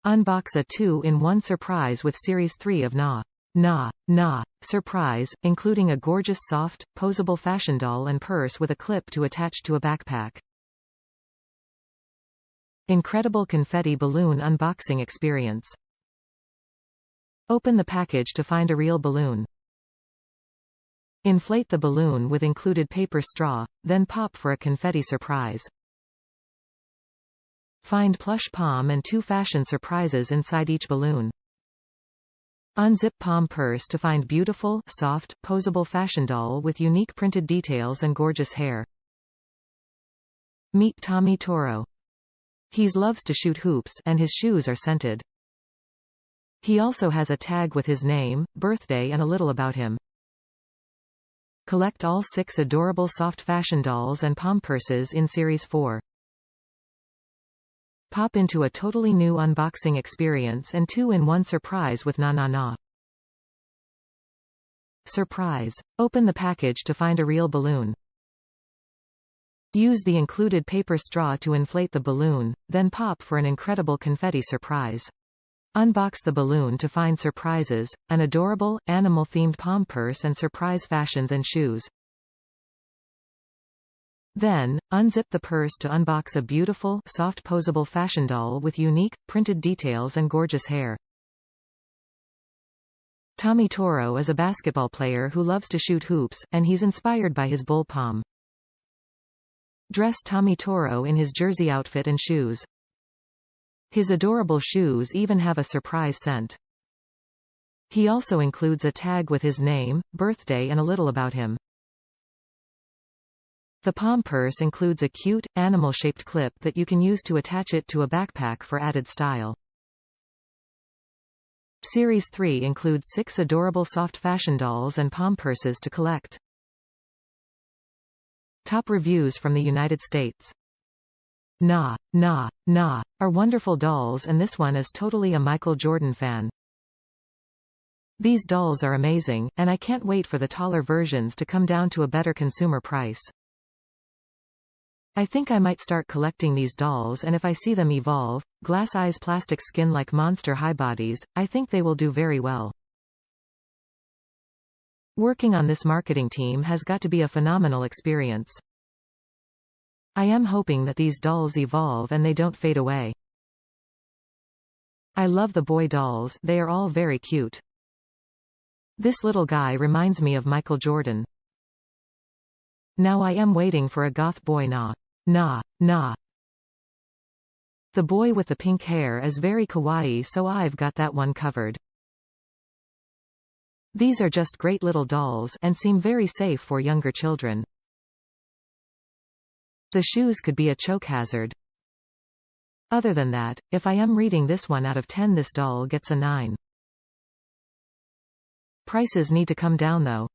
Unbox a 2-in-1 surprise with Series 3 of Na Surprise, including a gorgeous soft, posable fashion doll and purse with a clip to attach to a backpack. Incredible confetti balloon unboxing experience. Open the package to find a real balloon. Inflate the balloon with included paper straw, then pop for a confetti surprise. Find plush pom and 2 fashion surprises inside each balloon. Unzip pom purse to find beautiful, soft, posable fashion doll with unique printed details and gorgeous hair. Meet Tommy Torro. He loves to shoot hoops, and his shoes are scented. He also has a tag with his name, birthday and a little about him. Collect all 6 adorable soft fashion dolls and pom purses in Series 4. Pop into a totally new unboxing experience and 2-in-1 surprise with Na Surprise. Open the package to find a real balloon. Use the included paper straw to inflate the balloon, then pop for an incredible confetti surprise. Unbox the balloon to find surprises, an adorable, animal-themed pom purse and surprise fashions and shoes. Then, unzip the purse to unbox a beautiful, soft posable fashion doll with unique, printed details and gorgeous hair. Tommy Torro is a basketball player who loves to shoot hoops, and he's inspired by his bull pom. Dress Tommy Torro in his jersey outfit and shoes. His adorable shoes even have a surprise scent. He also includes a tag with his name, birthday and a little about him. The pom purse includes a cute, animal-shaped clip that you can use to attach it to a backpack for added style. Series 3 includes 6 adorable soft fashion dolls and pom purses to collect. Top reviews from the United States. Na are wonderful dolls, and this one is totally a Michael Jordan fan. These dolls are amazing, and I can't wait for the taller versions to come down to a better consumer price. I think I might start collecting these dolls, and if I see them evolve, glass eyes plastic skin like monster high bodies, I think they will do very well. Working on this marketing team has got to be a phenomenal experience. I am hoping that these dolls evolve and they don't fade away. I love the boy dolls, they are all very cute. This little guy reminds me of Michael Jordan. Now I am waiting for a goth boy Na. The boy with the pink hair is very kawaii, so I've got that one covered. These are just great little dolls, and seem very safe for younger children. The shoes could be a choke hazard. Other than that, if I am reading this one out of 10, this doll gets a 9. Prices need to come down though.